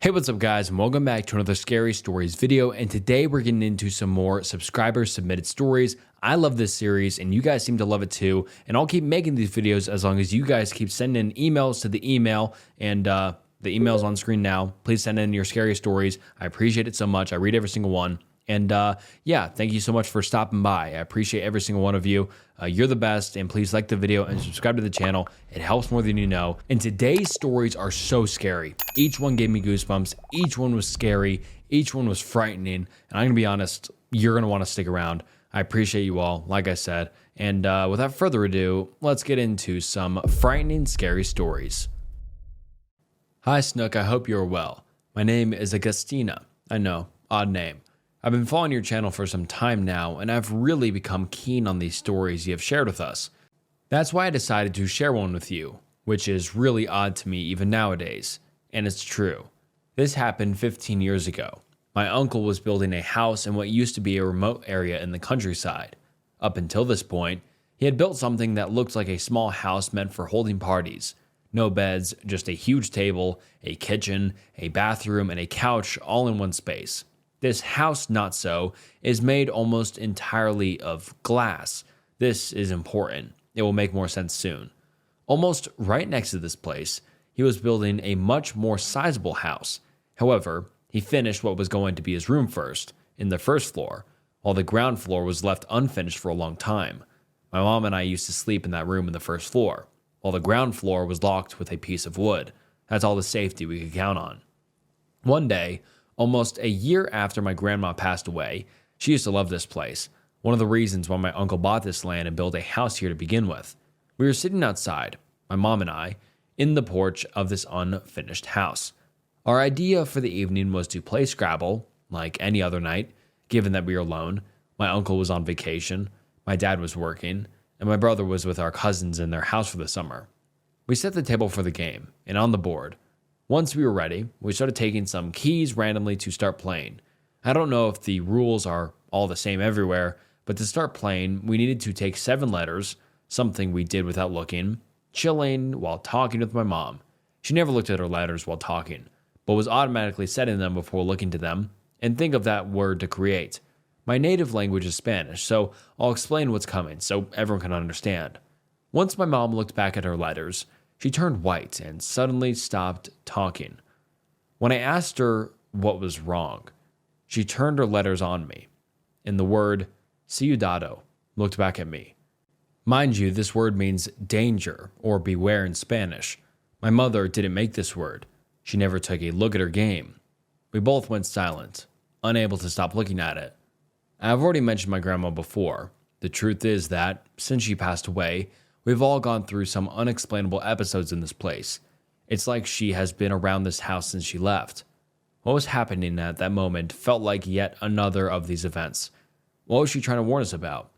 Hey, what's up guys, and welcome back to another Scary Stories video, and today we're getting into some more subscriber submitted stories. I love this series, and you guys seem to love it too, and I'll keep making these videos as long as you guys keep sending in emails to the email, and the email's on screen now. Please send in your scary stories. I appreciate it so much. I read every single one. And yeah, thank you so much for stopping by. I appreciate every single one of you. You're the best, and please like the video and subscribe to the channel. It helps more than you know. And today's stories are so scary. Each one gave me goosebumps. Each one was scary. Each one was frightening. And I'm gonna be honest, you're gonna want to stick around. I appreciate you all, like I said. And without further ado, let's get into some frightening, scary stories. Hi Snook, I hope you're well. My name is Agustina. I know, odd name. I've been following your channel for some time now, and I've really become keen on these stories you have shared with us. That's why I decided to share one with you, which is really odd to me even nowadays. And it's true. This happened 15 years ago. My uncle was building a house in what used to be a remote area in the countryside. Up until this point, he had built something that looked like a small house meant for holding parties. No beds, just a huge table, a kitchen, a bathroom, and a couch all in one space. This house, not so, is made almost entirely of glass. This is important. It will make more sense soon. Almost right next to this place, he was building a much more sizable house. However, he finished what was going to be his room first, in the first floor, while the ground floor was left unfinished for a long time. My mom and I used to sleep in that room in the first floor, while the ground floor was locked with a piece of wood. That's all the safety we could count on. One day, almost a year after my grandma passed away, she used to love this place. One of the reasons why my uncle bought this land and built a house here to begin with. We were sitting outside, my mom and I, in the porch of this unfinished house. Our idea for the evening was to play Scrabble, like any other night, given that we were alone. My uncle was on vacation, my dad was working, and my brother was with our cousins in their house for the summer. We set the table for the game, and on the board, once we were ready, we started taking some keys randomly to start playing. I don't know if the rules are all the same everywhere, but to start playing, we needed to take 7 letters, something we did without looking, chilling while talking with my mom. She never looked at her letters while talking, but was automatically setting them before looking to them, and think of that word to create. My native language is Spanish, so I'll explain what's coming so everyone can understand. Once my mom looked back at her letters, she turned white and suddenly stopped talking. When I asked her what was wrong, she turned her letters on me, and the word ciudado looked back at me. Mind you, this word means danger or beware in Spanish. My mother didn't make this word. She never took a look at her game. We both went silent, unable to stop looking at it. I've already mentioned my grandma before. The truth is that, since she passed away, we've all gone through some unexplainable episodes in this place. It's like she has been around this house since she left. What was happening at that moment felt like yet another of these events. What was she trying to warn us about?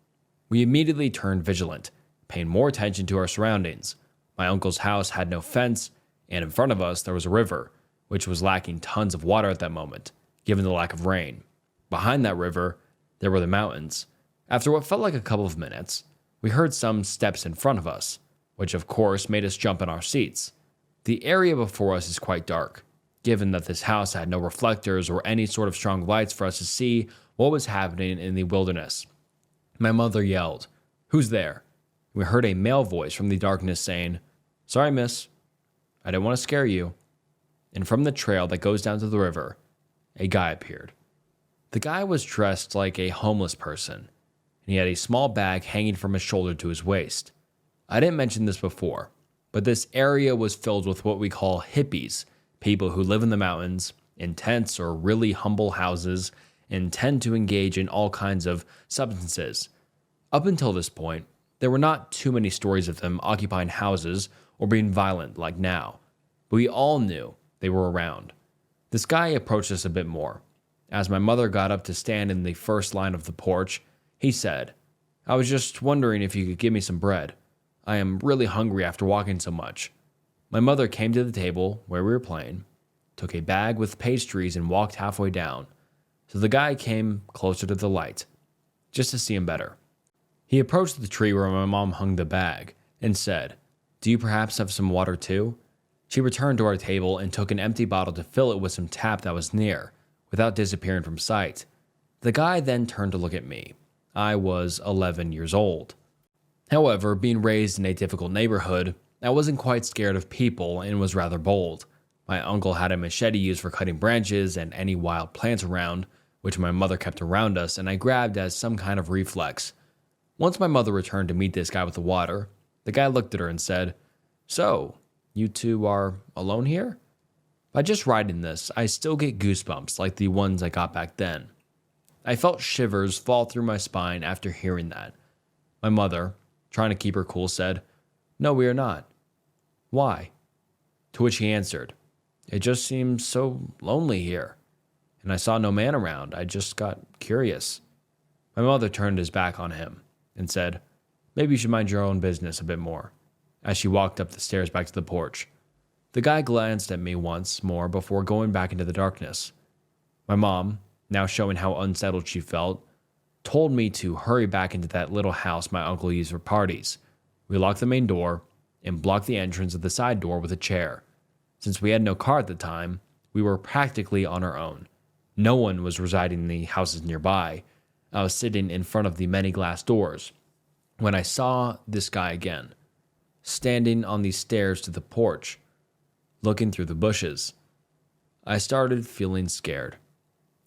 We immediately turned vigilant, paying more attention to our surroundings. My uncle's house had no fence, and in front of us there was a river, which was lacking tons of water at that moment, given the lack of rain. Behind that river, there were the mountains. After what felt like a couple of minutes, we heard some steps in front of us, which of course made us jump in our seats. The area before us is quite dark, given that this house had no reflectors or any sort of strong lights for us to see what was happening in the wilderness. My mother yelled, "Who's there?" We heard a male voice from the darkness saying, "Sorry, miss. I didn't want to scare you." And from the trail that goes down to the river, a guy appeared. The guy was dressed like a homeless person, and he had a small bag hanging from his shoulder to his waist. I didn't mention this before, but this area was filled with what we call hippies, people who live in the mountains, in tents or really humble houses, and tend to engage in all kinds of substances. Up until this point, there were not too many stories of them occupying houses or being violent like now, but we all knew they were around. This guy approached us a bit more. As my mother got up to stand in the first line of the porch, he said, "I was just wondering if you could give me some bread. I am really hungry after walking so much." My mother came to the table where we were playing, took a bag with pastries and walked halfway down. So the guy came closer to the light, just to see him better. He approached the tree where my mom hung the bag and said, "Do you perhaps have some water too?" She returned to our table and took an empty bottle to fill it with some tap that was near, without disappearing from sight. The guy then turned to look at me. I was 11 years old. However, being raised in a difficult neighborhood, I wasn't quite scared of people and was rather bold. My uncle had a machete used for cutting branches and any wild plants around, which my mother kept around us, and I grabbed as some kind of reflex. Once my mother returned to meet this guy with the water, the guy looked at her and said, "So, you two are alone here?" By just writing this, I still get goosebumps like the ones I got back then. I felt shivers fall through my spine after hearing that. My mother, trying to keep her cool, said, "No, we are not." "Why?" To which he answered, "It just seems so lonely here. And I saw no man around. I just got curious." My mother turned his back on him and said, "Maybe you should mind your own business a bit more," as she walked up the stairs back to the porch. The guy glanced at me once more before going back into the darkness. My mom, now showing how unsettled she felt, told me to hurry back into that little house my uncle used for parties. We locked the main door and blocked the entrance of the side door with a chair. Since we had no car at the time, we were practically on our own. No one was residing in the houses nearby. I was sitting in front of the many glass doors when I saw this guy again, standing on the stairs to the porch, looking through the bushes. I started feeling scared.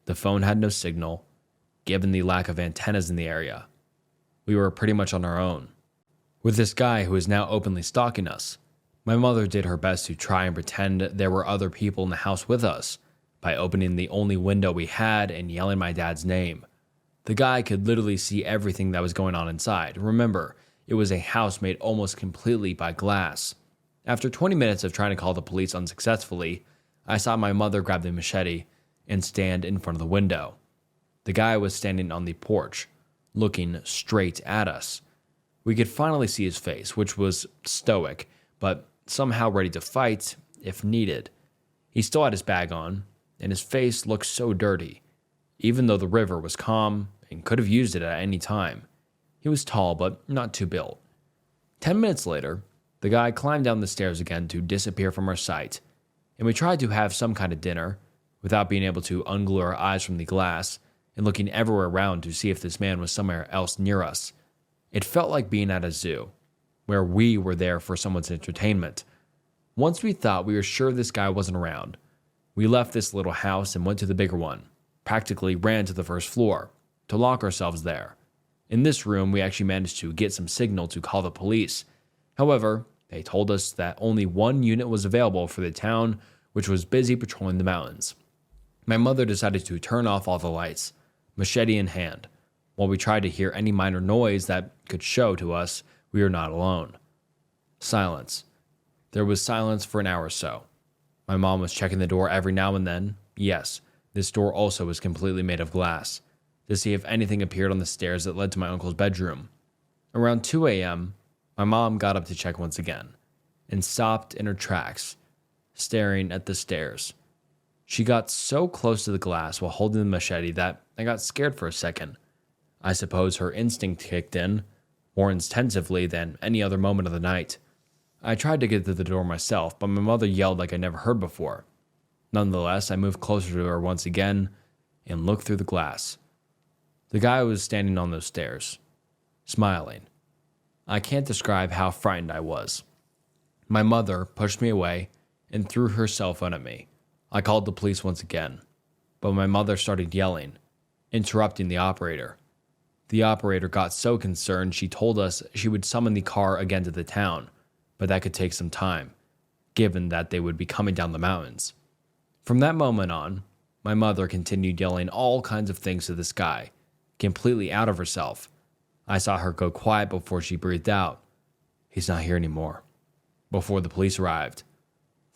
The phone had no signal, given the lack of antennas in the area. We were pretty much on our own, with this guy who is now openly stalking us. My mother did her best to try and pretend there were other people in the house with us by opening the only window we had and yelling my dad's name. The guy could literally see everything that was going on inside. Remember, it was a house made almost completely by glass. After 20 minutes of trying to call the police unsuccessfully, I saw my mother grab the machete and stand in front of the window. The guy was standing on the porch, looking straight at us. We could finally see his face, which was stoic, but somehow ready to fight if needed. He still had his bag on, and his face looked so dirty, even though the river was calm and could have used it at any time. He was tall, but not too built. 10 minutes later, the guy climbed down the stairs again to disappear from our sight, and we tried to have some kind of dinner without being able to unglue our eyes from the glass and looking everywhere around to see if this man was somewhere else near us. It felt like being at a zoo, where we were there for someone's entertainment. Once we thought we were sure this guy wasn't around, we left this little house and went to the bigger one, practically ran to the first floor, to lock ourselves there. In this room, we actually managed to get some signal to call the police. However, they told us that only one unit was available for the town, which was busy patrolling the mountains. My mother decided to turn off all the lights, machete in hand, while we tried to hear any minor noise that could show to us we were not alone. Silence. There was silence for an hour or so. My mom was checking the door every now and then. Yes, this door also was completely made of glass, to see if anything appeared on the stairs that led to my uncle's bedroom. Around 2 a.m., my mom got up to check once again, and stopped in her tracks, staring at the stairs. She got so close to the glass while holding the machete that I got scared for a second. I suppose her instinct kicked in, more intensively than any other moment of the night. I tried to get to the door myself, but my mother yelled like I never heard before. Nonetheless, I moved closer to her once again and looked through the glass. The guy was standing on those stairs, smiling. I can't describe how frightened I was. My mother pushed me away and threw her cell phone at me. I called the police once again, but my mother started yelling, interrupting the operator. The operator got so concerned she told us she would summon the car again to the town, but that could take some time, given that they would be coming down the mountains. From that moment on, my mother continued yelling all kinds of things to this guy, completely out of herself. I saw her go quiet before she breathed out, "He's not here anymore," before the police arrived.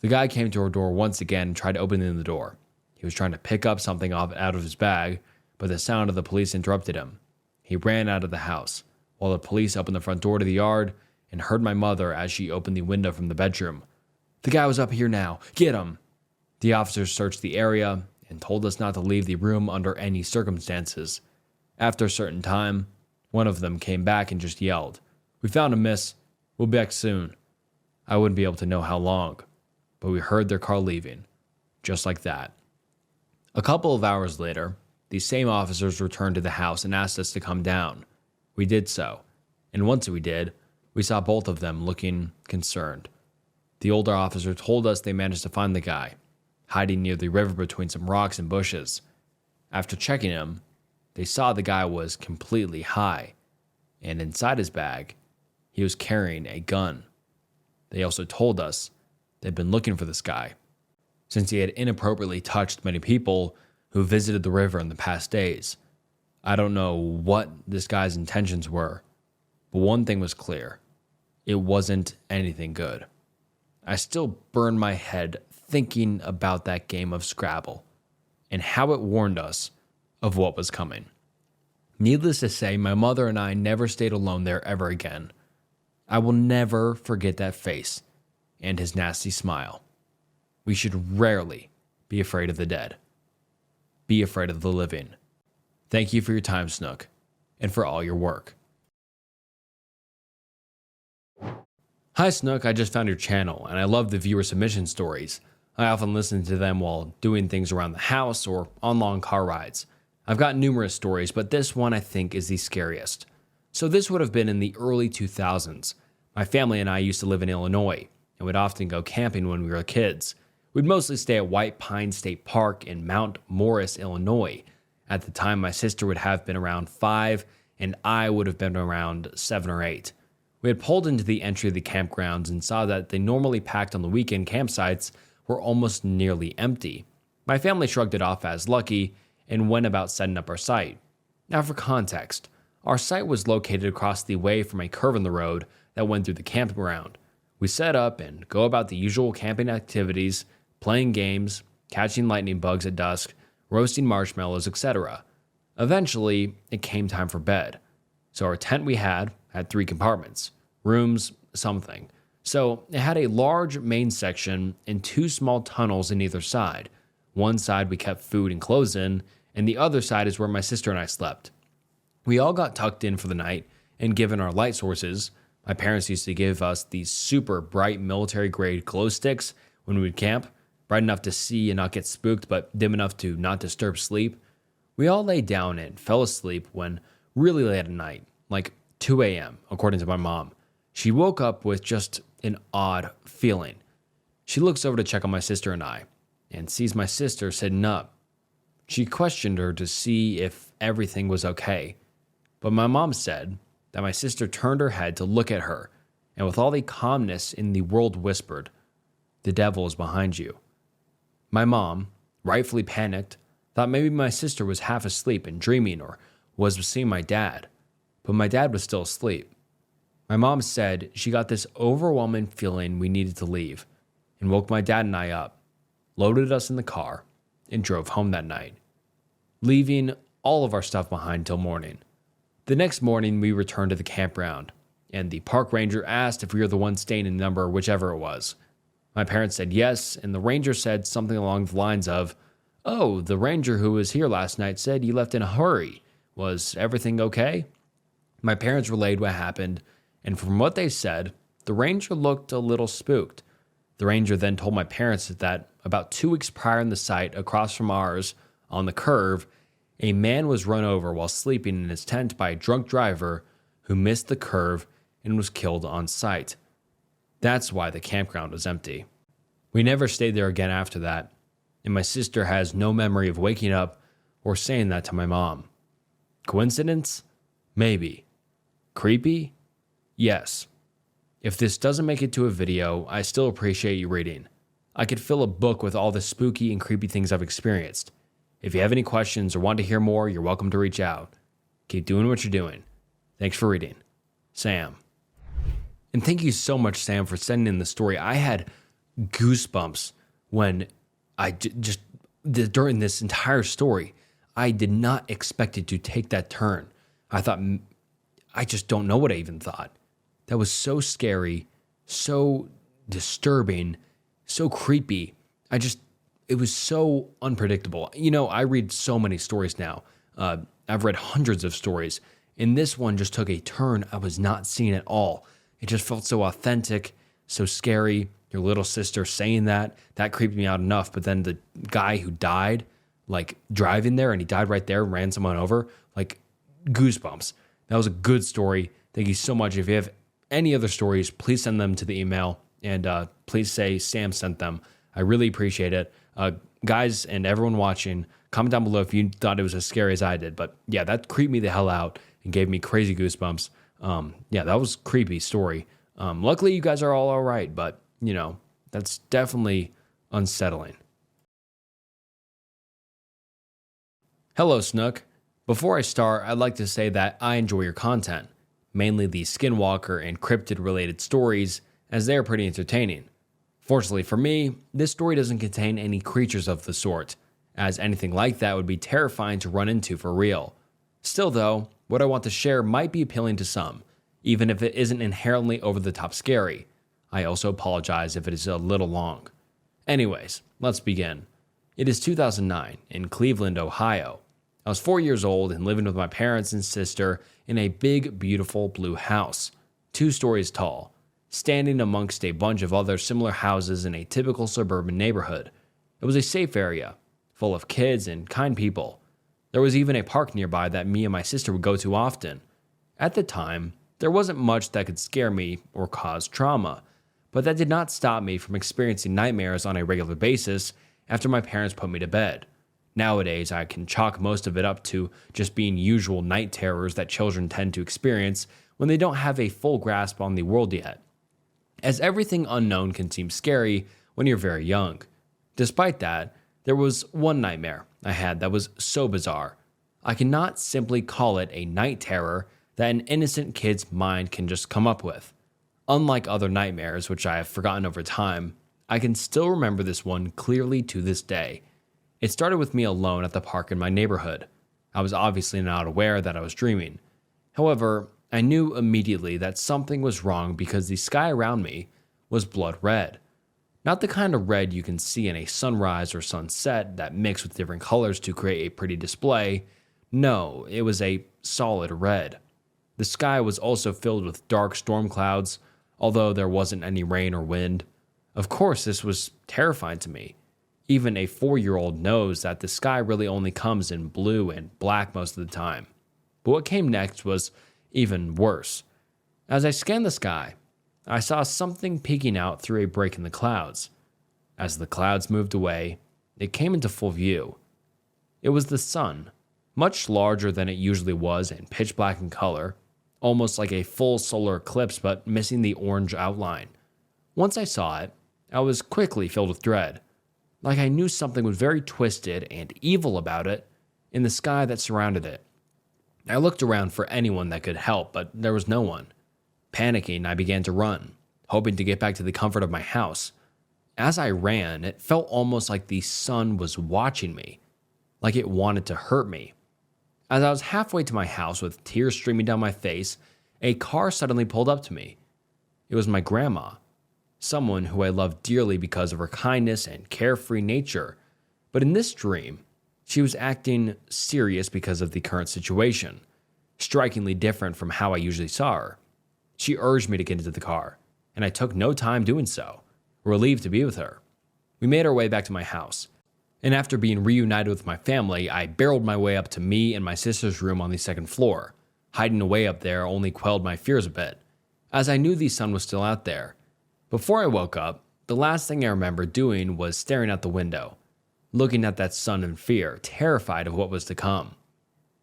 The guy came to her door once again and tried opening the door. He was trying to pick up something out of his bag, but the sound of the police interrupted him. He ran out of the house, while the police opened the front door to the yard and heard my mother as she opened the window from the bedroom. "The guy was up here now. Get him!" The officers searched the area and told us not to leave the room under any circumstances. After a certain time, one of them came back and just yelled, "We found him, miss. We'll be back soon." I wouldn't be able to know how long. but we heard their car leaving, just like that. A couple of hours later, these same officers returned to the house and asked us to come down. We did so, and once we did, we saw both of them looking concerned. The older officer told us they managed to find the guy, hiding near the river between some rocks and bushes. After checking him, they saw the guy was completely high, and inside his bag, he was carrying a gun. They also told us they'd been looking for this guy, since he had inappropriately touched many people who visited the river in the past days. I don't know what this guy's intentions were, but one thing was clear. It wasn't anything good. I still burn my head thinking about that game of Scrabble and how it warned us of what was coming. Needless to say, my mother and I never stayed alone there ever again. I will never forget that face and his nasty smile. We should rarely be afraid of the dead. Be afraid of the living. Thank you for your time, Snook, and for all your work. Hi, Snook. I just found your channel, and I love the viewer submission stories. I often listen to them while doing things around the house or on long car rides. I've got numerous stories, but this one I think is the scariest. So this would have been in the early 2000s. My family and I used to live in Illinois, and would often go camping when we were kids. We'd mostly stay at White Pine State Park in Mount Morris, Illinois. At the time, my sister would have been around 5, and I would have been around 7 or 8. We had pulled into the entry of the campgrounds and saw that the normally packed on the weekend campsites were almost nearly empty. My family shrugged it off as lucky and went about setting up our site. Now for context, our site was located across the way from a curve in the road that went through the campground. We set up and go about the usual camping activities, playing games, catching lightning bugs at dusk, roasting marshmallows, etc. Eventually, it came time for bed. So our tent we had 3 compartments, rooms, something. So it had a large main section and 2 small tunnels in either side. One side we kept food and clothes in, and the other side is where my sister and I slept. We all got tucked in for the night, and given our light sources, my parents used to give us these super bright military-grade glow sticks when we would camp, bright enough to see and not get spooked, but dim enough to not disturb sleep. We all lay down and fell asleep when really late at night, like 2 a.m., according to my mom. She woke up with just an odd feeling. She looks over to check on my sister and I, and sees my sister sitting up. She questioned her to see if everything was okay, but my mom said that my sister turned her head to look at her, and with all the calmness in the world whispered, "The devil is behind you." My mom, rightfully panicked, thought maybe my sister was half asleep and dreaming or was seeing my dad, but my dad was still asleep. My mom said she got this overwhelming feeling we needed to leave and woke my dad and I up, loaded us in the car, and drove home that night, leaving all of our stuff behind till morning. The next morning, we returned to the campground, and the park ranger asked if we were the ones staying in number whichever it was. My parents said yes, and the ranger said something along the lines of, "Oh, the ranger who was here last night said you left in a hurry. Was everything okay?" My parents relayed what happened, and from what they said, the ranger looked a little spooked. The ranger then told my parents that about 2 weeks prior in the site across from ours, on the curve, a man was run over while sleeping in his tent by a drunk driver who missed the curve and was killed on site. That's why the campground was empty. We never stayed there again after that, and my sister has no memory of waking up or saying that to my mom. Coincidence? Maybe. Creepy? Yes. If this doesn't make it to a video, I still appreciate you reading. I could fill a book with all the spooky and creepy things I've experienced. If you have any questions or want to hear more, you're welcome to reach out. Keep doing what you're doing. Thanks for reading. Sam. And thank you so much, Sam, for sending in the story. I had goosebumps when during this entire story. I did not expect it to take that turn. I just don't know what I even thought. That was so scary, so disturbing, so creepy. It was so unpredictable. You know, I read so many stories now. I've read hundreds of stories, and this one just took a turn I was not seeing at all. It just felt so authentic, so scary, your little sister saying that creeped me out enough. But then the guy who died, like driving there, and he died right there, ran someone over, like goosebumps. That was a good story. Thank you so much. If you have any other stories, please send them to the email, and please say Sam sent them. I really appreciate it. Guys and everyone watching, comment down below if you thought it was as scary as I did. But yeah, that creeped me the hell out and gave me crazy goosebumps. Yeah, that was a creepy story. Luckily, you guys are all right, but that's definitely unsettling. Hello, Snook. Before I start, I'd like to say that I enjoy your content, mainly the Skinwalker and cryptid-related stories, as they are pretty entertaining. Fortunately for me, this story doesn't contain any creatures of the sort, as anything like that would be terrifying to run into for real. Still though, what I want to share might be appealing to some, even if it isn't inherently over-the-top scary. I also apologize if it is a little long. Anyways, let's begin. It is 2009 in Cleveland, Ohio. I was 4 years old and living with my parents and sister in a big, beautiful blue house, 2 stories tall, standing amongst a bunch of other similar houses in a typical suburban neighborhood. It was a safe area, full of kids and kind people. There was even a park nearby that me and my sister would go to often. At the time, there wasn't much that could scare me or cause trauma, but that did not stop me from experiencing nightmares on a regular basis after my parents put me to bed. Nowadays, I can chalk most of it up to just being usual night terrors that children tend to experience when they don't have a full grasp on the world yet, as everything unknown can seem scary when you're very young. Despite that, there was one nightmare I had that was so bizarre. I cannot simply call it a night terror that an innocent kid's mind can just come up with. Unlike other nightmares, which I have forgotten over time, I can still remember this one clearly to this day. It started with me alone at the park in my neighborhood. I was obviously not aware that I was dreaming. However, I knew immediately that something was wrong because the sky around me was blood red. Not the kind of red you can see in a sunrise or sunset that mix with different colors to create a pretty display. No, it was a solid red. The sky was also filled with dark storm clouds, although there wasn't any rain or wind. Of course, this was terrifying to me. Even a 4-year-old knows that the sky really only comes in blue and black most of the time. But what came next was even worse. As I scanned the sky, I saw something peeking out through a break in the clouds. As the clouds moved away, it came into full view. It was the sun, much larger than it usually was and pitch black in color, almost like a full solar eclipse but missing the orange outline. Once I saw it, I was quickly filled with dread, like I knew something was very twisted and evil about it in the sky that surrounded it. I looked around for anyone that could help, but there was no one. Panicking, I began to run, hoping to get back to the comfort of my house. As I ran, it felt almost like the sun was watching me, like it wanted to hurt me. As I was halfway to my house with tears streaming down my face, a car suddenly pulled up to me. It was my grandma, someone who I loved dearly because of her kindness and carefree nature. But in this dream, she was acting serious because of the current situation, strikingly different from how I usually saw her. She urged me to get into the car, and I took no time doing so, relieved to be with her. We made our way back to my house, and after being reunited with my family, I barreled my way up to me and my sister's room on the second floor. Hiding away up there only quelled my fears a bit, as I knew the sun was still out there. Before I woke up, the last thing I remember doing was staring out the window, looking at that sun in fear, terrified of what was to come.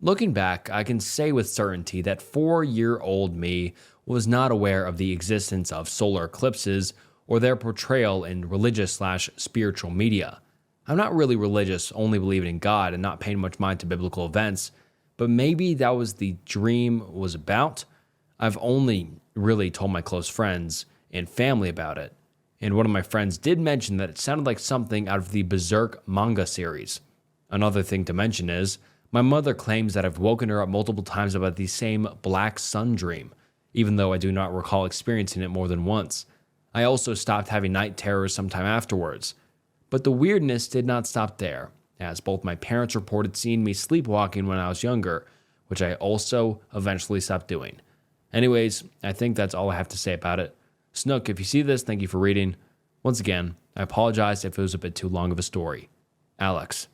Looking back, I can say with certainty that 4-year-old me was not aware of the existence of solar eclipses or their portrayal in religious/spiritual media. I'm not really religious, only believing in God and not paying much mind to biblical events, but maybe that was the dream was about. I've only really told my close friends and family about it, and one of my friends did mention that it sounded like something out of the Berserk manga series. Another thing to mention is, my mother claims that I've woken her up multiple times about the same black sun dream, even though I do not recall experiencing it more than once. I also stopped having night terrors sometime afterwards. But the weirdness did not stop there, as both my parents reported seeing me sleepwalking when I was younger, which I also eventually stopped doing. Anyways, I think that's all I have to say about it. Snook, if you see this, thank you for reading. Once again, I apologize if it was a bit too long of a story. Alex.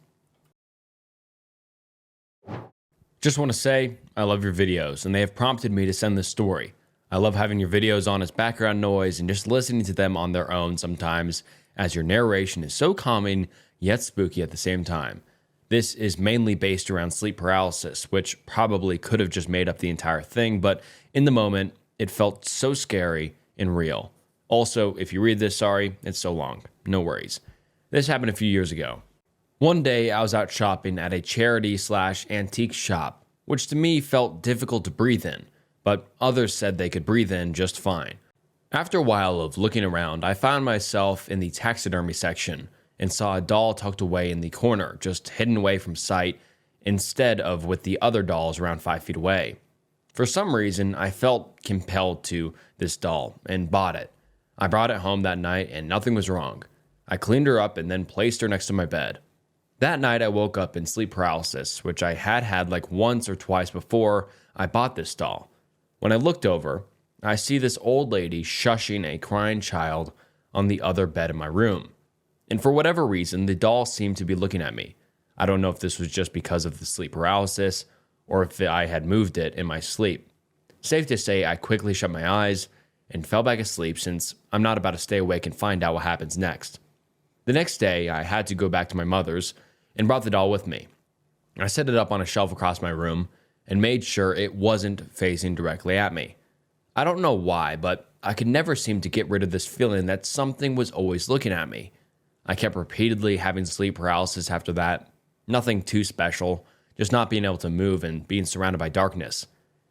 Just want to say, I love your videos, and they have prompted me to send this story. I love having your videos on as background noise and just listening to them on their own sometimes, as your narration is so calming yet spooky at the same time. This is mainly based around sleep paralysis, which probably could have just made up the entire thing, but in the moment, it felt so scary and real. Also, if you read this, sorry, it's so long. No worries. This happened a few years ago. One day, I was out shopping at a charity/antique shop, which to me felt difficult to breathe in, but others said they could breathe in just fine. After a while of looking around, I found myself in the taxidermy section and saw a doll tucked away in the corner, just hidden away from sight, instead of with the other dolls around 5 feet away. For some reason, I felt compelled to this doll and bought it. I brought it home that night and nothing was wrong. I cleaned her up and then placed her next to my bed. That night I woke up in sleep paralysis, which I had like once or twice before I bought this doll. When I looked over, I see this old lady shushing a crying child on the other bed in my room. And for whatever reason, the doll seemed to be looking at me. I don't know if this was just because of the sleep paralysis or if I had moved it in my sleep. Safe to say, I quickly shut my eyes and fell back asleep since I'm not about to stay awake and find out what happens next. The next day, I had to go back to my mother's and brought the doll with me. I set it up on a shelf across my room and made sure it wasn't facing directly at me. I don't know why, but I could never seem to get rid of this feeling that something was always looking at me. I kept repeatedly having sleep paralysis after that. Nothing too special, just not being able to move and being surrounded by darkness.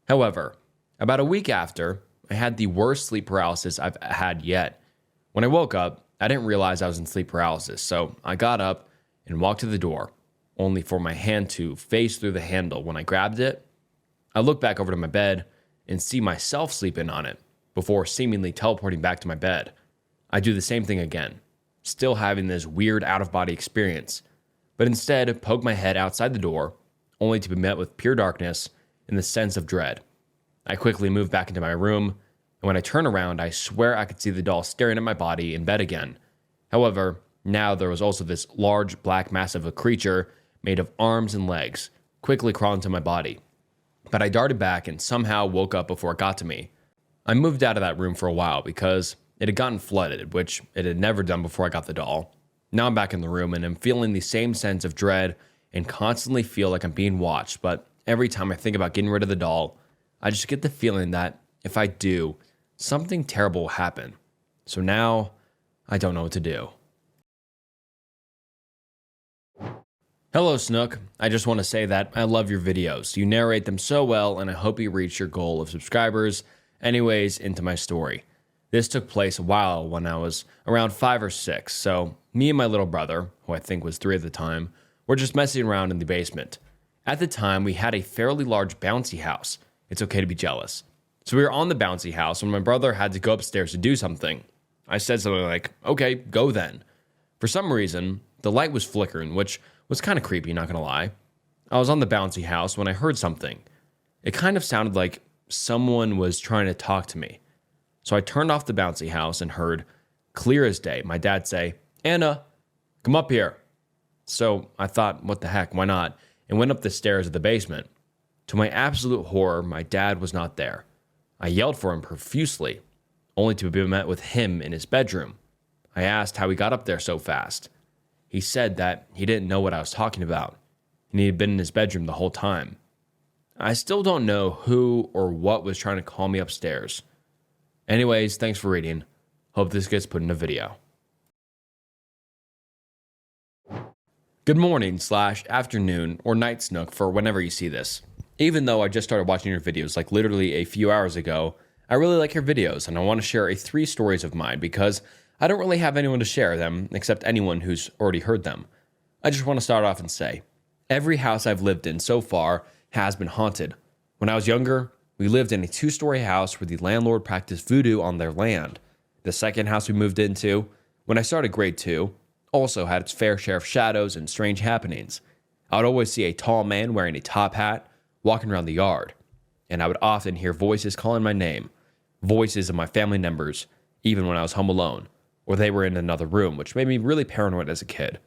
However, about a week after, I had the worst sleep paralysis I've had yet. When I woke up, I didn't realize I was in sleep paralysis, so I got up and walked to the door, only for my hand to phase through the handle. When I grabbed it, I looked back over to my bed and see myself sleeping on it before seemingly teleporting back to my bed. I do the same thing again, still having this weird out-of-body experience, but instead poke my head outside the door, only to be met with pure darkness and the sense of dread. I quickly moved back into my room, and when I turn around, I swear I could see the doll staring at my body in bed again. However, now there was also this large black mass of a creature made of arms and legs, quickly crawling to my body. But I darted back and somehow woke up before it got to me. I moved out of that room for a while because it had gotten flooded, which it had never done before I got the doll. Now I'm back in the room and I'm feeling the same sense of dread and constantly feel like I'm being watched, but every time I think about getting rid of the doll, I just get the feeling that if I do, something terrible will happen. So now, I don't know what to do. Hello, Snook. I just want to say that I love your videos. You narrate them so well, and I hope you reach your goal of subscribers. Anyways, into my story. This took place a while when I was around 5 or 6, so me and my little brother, who I think was 3 at the time, were just messing around in the basement. At the time, we had a fairly large bouncy house. It's okay to be jealous. So we were on the bouncy house when my brother had to go upstairs to do something. I said something like, okay, go then. For some reason, the light was flickering, which was kind of creepy, not gonna lie. I was on the bouncy house when I heard something. It kind of sounded like someone was trying to talk to me. So I turned off the bouncy house and heard, clear as day, my dad say, Anna, come up here. So I thought, what the heck, why not? And went up the stairs of the basement. To my absolute horror, my dad was not there. I yelled for him profusely, only to be met with him in his bedroom. I asked how he got up there so fast. He said that he didn't know what I was talking about, and he had been in his bedroom the whole time. I still don't know who or what was trying to call me upstairs. Anyways, thanks for reading. Hope this gets put in a video. Good morning / afternoon or night, Snook, for whenever you see this. Even though I just started watching your videos like literally a few hours ago, I really like your videos and I want to share 3 stories of mine because I don't really have anyone to share them except anyone who's already heard them. I just want to start off and say, every house I've lived in so far has been haunted. When I was younger, we lived in a 2-story house where the landlord practiced voodoo on their land. The second house we moved into, when I started grade 2, also had its fair share of shadows and strange happenings. I would always see a tall man wearing a top hat walking around the yard, and I would often hear voices calling my name, voices of my family members, even when I was home alone. or they were in another room, which made me really paranoid as a kid.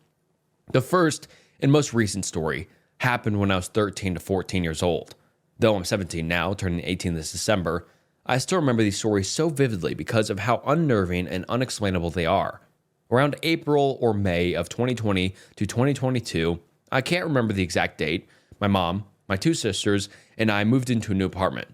The first and most recent story happened when I was 13 to 14 years old. Though I'm 17 now, turning 18 this December, I still remember these stories so vividly because of how unnerving and unexplainable they are. Around April or May of 2020 to 2022, I can't remember the exact date, my mom, my two sisters, and I moved into a new apartment.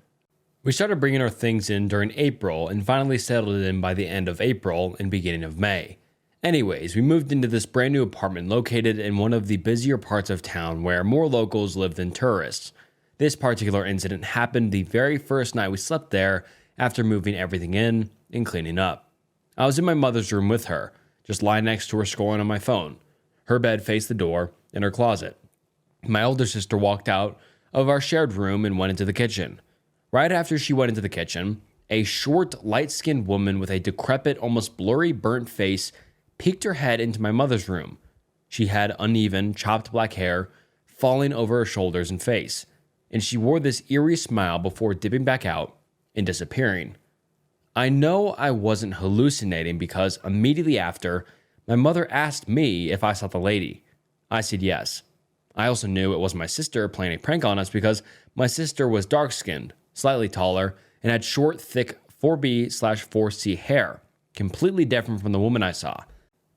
We started bringing our things in during April and finally settled in by the end of April and beginning of May. Anyways, we moved into this brand new apartment located in one of the busier parts of town where more locals live than tourists. This particular incident happened the very first night we slept there after moving everything in and cleaning up. I was in my mother's room with her, just lying next to her scrolling on my phone. Her bed faced the door in her closet. My older sister walked out of our shared room and went into the kitchen. Right after she went into the kitchen, a short, light-skinned woman with a decrepit, almost blurry, burnt face peeked her head into my mother's room. She had uneven, chopped black hair falling over her shoulders and face, and she wore this eerie smile before dipping back out and disappearing. I know I wasn't hallucinating because immediately after, my mother asked me if I saw the lady. I said yes. I also knew it was my sister playing a prank on us because my sister was dark-skinned, slightly taller, and had short, thick 4B/4C hair, completely different from the woman I saw.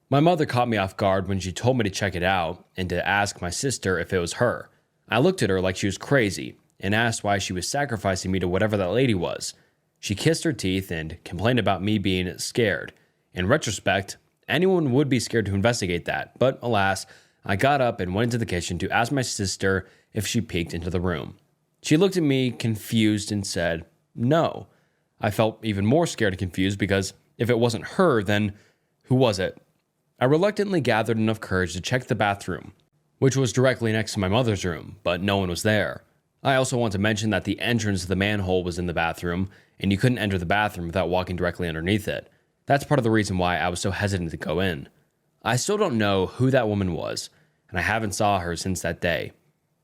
My mother caught me off guard when she told me to check it out and to ask my sister if it was her. I looked at her like she was crazy and asked why she was sacrificing me to whatever that lady was. She kissed her teeth and complained about me being scared. In retrospect, anyone would be scared to investigate that, but alas, I got up and went into the kitchen to ask my sister if she peeked into the room. She looked at me confused and said, no. I felt even more scared and confused because if it wasn't her, then who was it? I reluctantly gathered enough courage to check the bathroom, which was directly next to my mother's room, but no one was there. I also want to mention that the entrance to the manhole was in the bathroom, and you couldn't enter the bathroom without walking directly underneath it. That's part of the reason why I was so hesitant to go in. I still don't know who that woman was, and I haven't saw her since that day.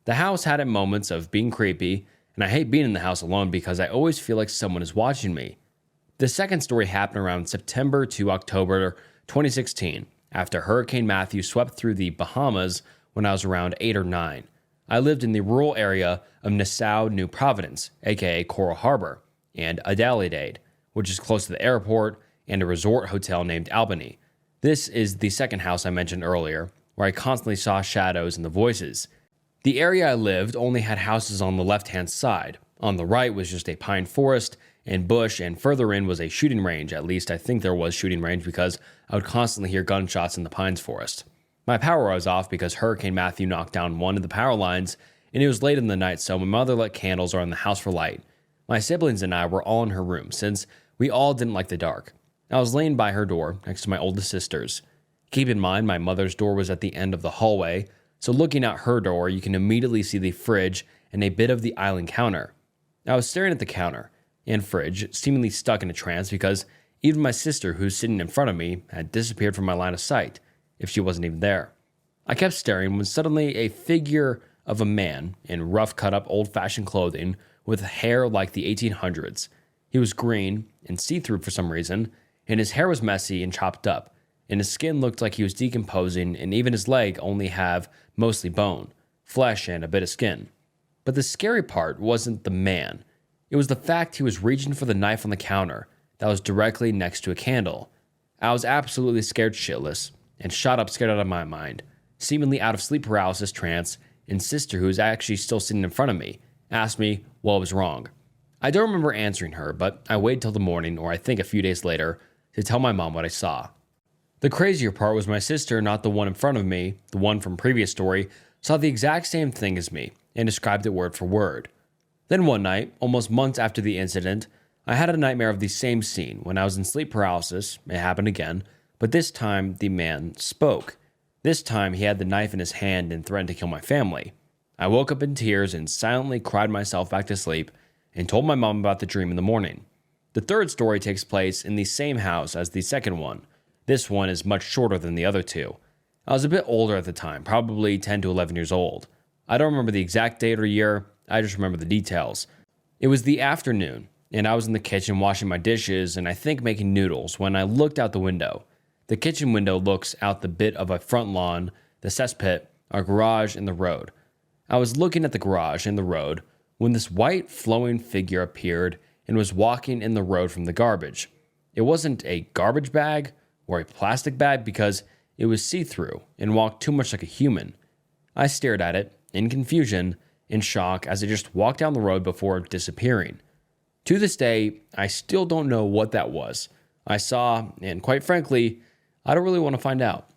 The house had moments of being creepy, and I hate being in the house alone because I always feel like someone is watching me. The second story happened around September to October 2016, after Hurricane Matthew swept through the Bahamas when I was around 8 or 9. I lived in the rural area of Nassau, New Providence, aka Coral Harbor, and Adelaide, which is close to the airport and a resort hotel named Albany. This is the second house I mentioned earlier, where I constantly saw shadows and the voices. The area I lived only had houses on the left-hand side. On the right was just a pine forest and bush, and further in was a shooting range. At least I think there was shooting range because I would constantly hear gunshots in the pines forest. My power was off because Hurricane Matthew knocked down one of the power lines, and it was late in the night, so my mother lit candles around the house for light. My siblings and I were all in her room since we all didn't like the dark. I was laying by her door next to my oldest sisters. Keep in mind, my mother's door was at the end of the hallway, so looking out her door, you can immediately see the fridge and a bit of the island counter. I was staring at the counter and fridge, seemingly stuck in a trance because even my sister, who's sitting in front of me, had disappeared from my line of sight, if she wasn't even there. I kept staring when suddenly a figure of a man in rough cut-up old-fashioned clothing with hair like the 1800s. He was green and see-through for some reason, and his hair was messy and chopped up, and his skin looked like he was decomposing, and even his leg only have mostly bone, flesh, and a bit of skin. But the scary part wasn't the man. It was the fact he was reaching for the knife on the counter that was directly next to a candle. I was absolutely scared shitless and shot up scared out of my mind, seemingly out of sleep paralysis trance, and sister, who was actually still sitting in front of me, asked me what was wrong. I don't remember answering her, but I waited till the morning, or I think a few days later, to tell my mom what I saw. The crazier part was my sister, not the one in front of me, the one from previous story, saw the exact same thing as me and described it word for word. Then one night, almost months after the incident, I had a nightmare of the same scene. When I was in sleep paralysis, it happened again, but this time the man spoke. This time he had the knife in his hand and threatened to kill my family. I woke up in tears and silently cried myself back to sleep and told my mom about the dream in the morning. The third story takes place in the same house as the second one. This one is much shorter than the other two. I was a bit older at the time, probably 10 to 11 years old. I don't remember the exact date or year, I just remember the details. It was the afternoon, and I was in the kitchen washing my dishes and I think making noodles when I looked out the window. The kitchen window looks out the bit of a front lawn, the cesspit, our garage, and the road. I was looking at the garage and the road when this white flowing figure appeared and was walking in the road from the garbage. It wasn't a garbage bag or a plastic bag because it was see-through and walked too much like a human. I stared at it, in confusion, in shock, as it just walked down the road before disappearing. To this day, I still don't know what that was. I saw, and quite frankly, I don't really want to find out.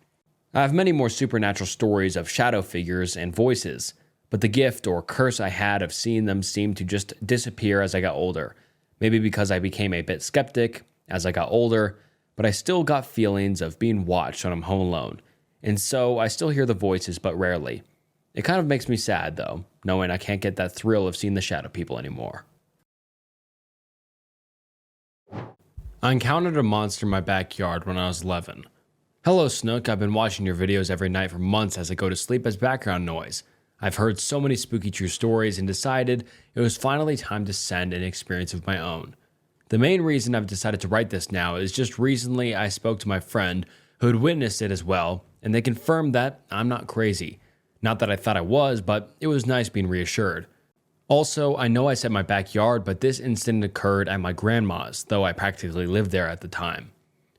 I have many more supernatural stories of shadow figures and voices, but the gift or curse I had of seeing them seemed to just disappear as I got older. Maybe because I became a bit skeptic as I got older, but I still got feelings of being watched when I'm home alone, and so I still hear the voices but rarely. It kind of makes me sad though, knowing I can't get that thrill of seeing the shadow people anymore. I encountered a monster in my backyard when I was 11. Hello Snook, I've been watching your videos every night for months as I go to sleep as background noise. I've heard so many spooky true stories and decided it was finally time to send an experience of my own. The main reason I've decided to write this now is just recently I spoke to my friend who had witnessed it as well, and they confirmed that I'm not crazy. Not that I thought I was, but it was nice being reassured. Also, I know I said my backyard, but this incident occurred at my grandma's, though I practically lived there at the time.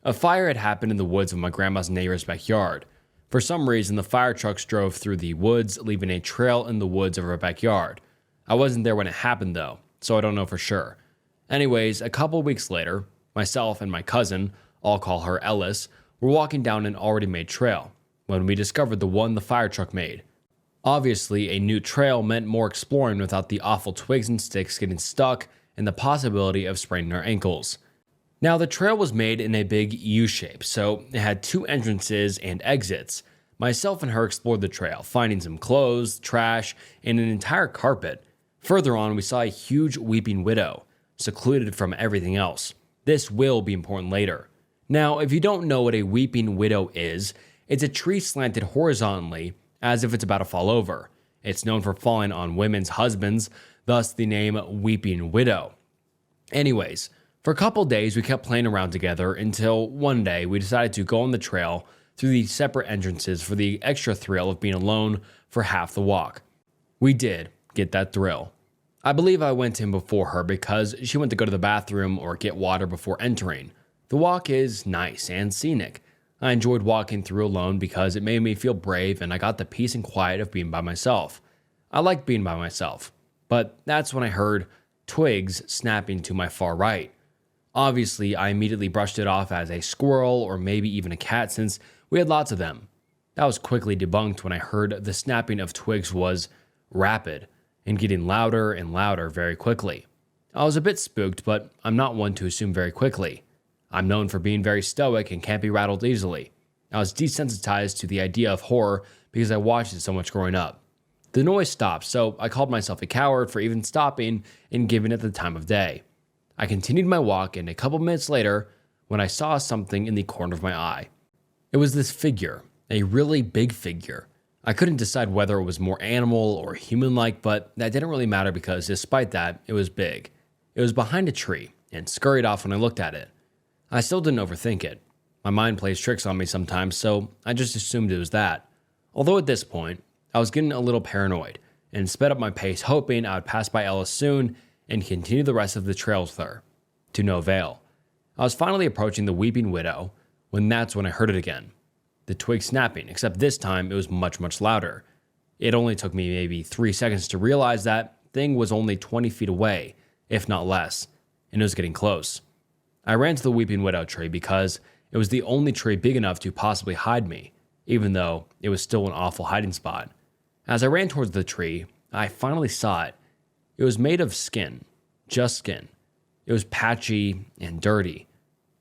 A fire had happened in the woods of my grandma's neighbor's backyard. For some reason, the fire trucks drove through the woods, leaving a trail in the woods of her backyard. I wasn't there when it happened though, so I don't know for sure. Anyways, a couple weeks later, myself and my cousin, I'll call her Ellis, were walking down an already made trail when we discovered the one the fire truck made. Obviously, a new trail meant more exploring without the awful twigs and sticks getting stuck and the possibility of spraining our ankles. Now, the trail was made in a big U shape, so it had 2 entrances and exits. Myself and her explored the trail, finding some clothes, trash, and an entire carpet. Further on, we saw a huge weeping widow, secluded from everything else. This will be important later. Now, if you don't know what a weeping widow is, it's a tree slanted horizontally as if it's about to fall over. It's known for falling on women's husbands, thus the name Weeping Widow. Anyways, for a couple days we kept playing around together until one day we decided to go on the trail through the separate entrances for the extra thrill of being alone for half the walk. We did get that thrill. I believe I went in before her because she went to go to the bathroom or get water before entering. The walk is nice and scenic. I enjoyed walking through alone because it made me feel brave and I got the peace and quiet of being by myself. I liked being by myself, but that's when I heard twigs snapping to my far right. Obviously, I immediately brushed it off as a squirrel or maybe even a cat since we had lots of them. That was quickly debunked when I heard the snapping of twigs was rapid and getting louder and louder very quickly. I was a bit spooked, but I'm not one to assume very quickly. I'm known for being very stoic and can't be rattled easily. I was desensitized to the idea of horror because I watched it so much growing up. The noise stopped, so I called myself a coward for even stopping and giving it the time of day. I continued my walk, and a couple minutes later, when I saw something in the corner of my eye. It was this figure, a really big figure. I couldn't decide whether it was more animal or human-like, but that didn't really matter because despite that, it was big. It was behind a tree and scurried off when I looked at it. I still didn't overthink it. My mind plays tricks on me sometimes, so I just assumed it was that. Although at this point, I was getting a little paranoid and sped up my pace hoping I would pass by Ellis soon and continue the rest of the trail with her. To no avail. I was finally approaching the weeping widow when that's when I heard it again. The twig snapping, except this time it was much, much louder. It only took me maybe 3 seconds to realize that thing was only 20 feet away, if not less, and it was getting close. I ran to the weeping widow tree because it was the only tree big enough to possibly hide me, even though it was still an awful hiding spot. As I ran towards the tree, I finally saw it. It was made of skin, just skin. It was patchy and dirty.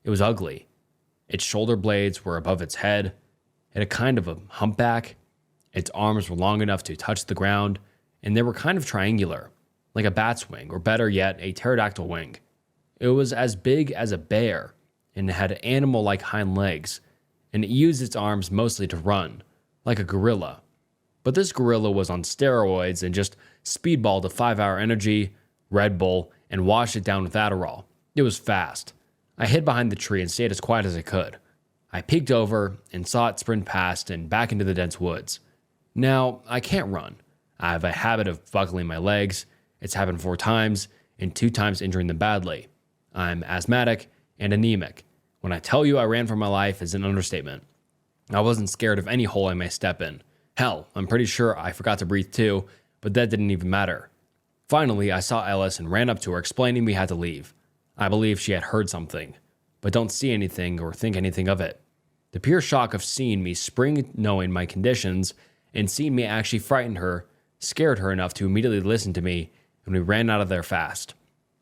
It was ugly. Its shoulder blades were above its head. It had a kind of a humpback. Its arms were long enough to touch the ground, and they were kind of triangular, like a bat's wing, or better yet, a pterodactyl wing. It was as big as a bear, and it had animal-like hind legs, and it used its arms mostly to run, like a gorilla. But this gorilla was on steroids and just speedballed a 5-hour energy, Red Bull, and washed it down with Adderall. It was fast. I hid behind the tree and stayed as quiet as I could. I peeked over and saw it sprint past and back into the dense woods. Now, I can't run. I have a habit of buckling my legs. It's happened 4 times, and 2 times injuring them badly. I'm asthmatic and anemic. When I tell you I ran for my life is an understatement. I wasn't scared of any hole I may step in. Hell, I'm pretty sure I forgot to breathe too, but that didn't even matter. Finally, I saw Ellis and ran up to her explaining we had to leave. I believe she had heard something, but don't see anything or think anything of it. The pure shock of seeing me spring knowing my conditions and seeing me actually frightened her, scared her enough to immediately listen to me, and we ran out of there fast.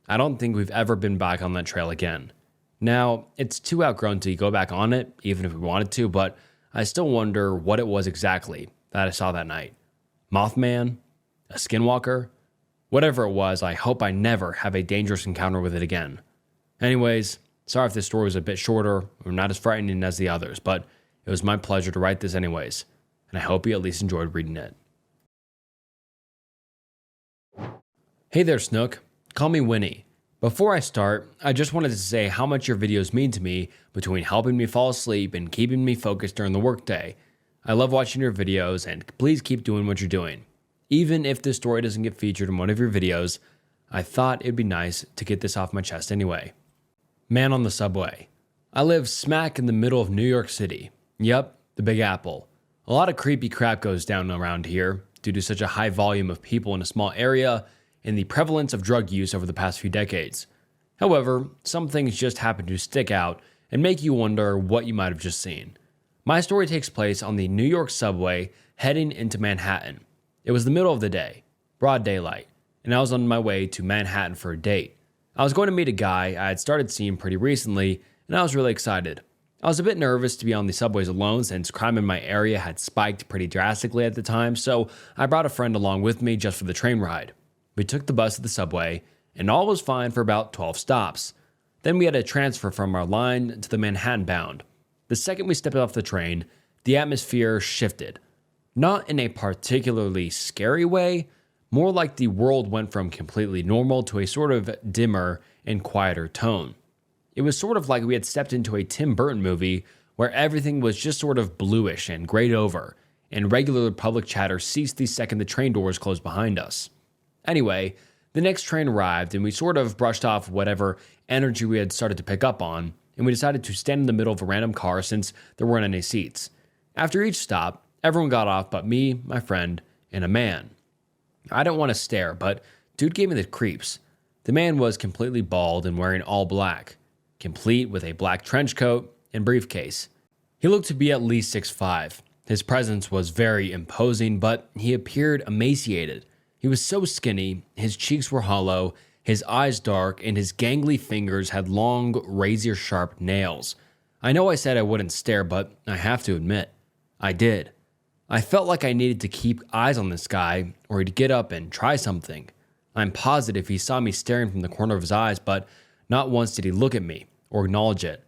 I don't think we've ever been back on that trail again. Now, it's too outgrown to go back on it, even if we wanted to, but I still wonder what it was exactly that I saw that night. Mothman? A skinwalker? Whatever it was, I hope I never have a dangerous encounter with it again. Anyways, sorry if this story was a bit shorter or not as frightening as the others, but it was my pleasure to write this anyways, and I hope you at least enjoyed reading it. Hey there, Snook. Call me Winnie. Before I start, I just wanted to say how much your videos mean to me between helping me fall asleep and keeping me focused during the workday. I love watching your videos, and please keep doing what you're doing. Even if this story doesn't get featured in one of your videos, I thought it'd be nice to get this off my chest anyway. Man on the subway. I live smack in the middle of New York City. Yep, the Big Apple. A lot of creepy crap goes down around here due to such a high volume of people in a small area and the prevalence of drug use over the past few decades. However, some things just happen to stick out and make you wonder what you might have just seen. My story takes place on the New York subway heading into Manhattan. It was the middle of the day, broad daylight, and I was on my way to Manhattan for a date. I was going to meet a guy I had started seeing pretty recently, and I was really excited. I was a bit nervous to be on the subways alone since crime in my area had spiked pretty drastically at the time, so I brought a friend along with me just for the train ride. We took the bus to the subway, and all was fine for about 12 stops. Then we had a transfer from our line to the Manhattan bound. The second we stepped off the train, the atmosphere shifted. Not in a particularly scary way, more like the world went from completely normal to a sort of dimmer and quieter tone. It was sort of like we had stepped into a Tim Burton movie where everything was just sort of bluish and grayed over, and regular public chatter ceased the second the train doors closed behind us. Anyway, the next train arrived and we sort of brushed off whatever energy we had started to pick up on, and we decided to stand in the middle of a random car since there weren't any seats. After each stop, everyone got off but me, my friend, and a man. I didn't want to stare, but dude gave me the creeps. The man was completely bald and wearing all black, complete with a black trench coat and briefcase. He looked to be at least 6'5". His presence was very imposing, but he appeared emaciated. He was so skinny, his cheeks were hollow, his eyes dark, and his gangly fingers had long, razor-sharp nails. I know I said I wouldn't stare, but I have to admit, I did. I felt like I needed to keep eyes on this guy, or he'd get up and try something. I'm positive he saw me staring from the corner of his eyes, but not once did he look at me or acknowledge it.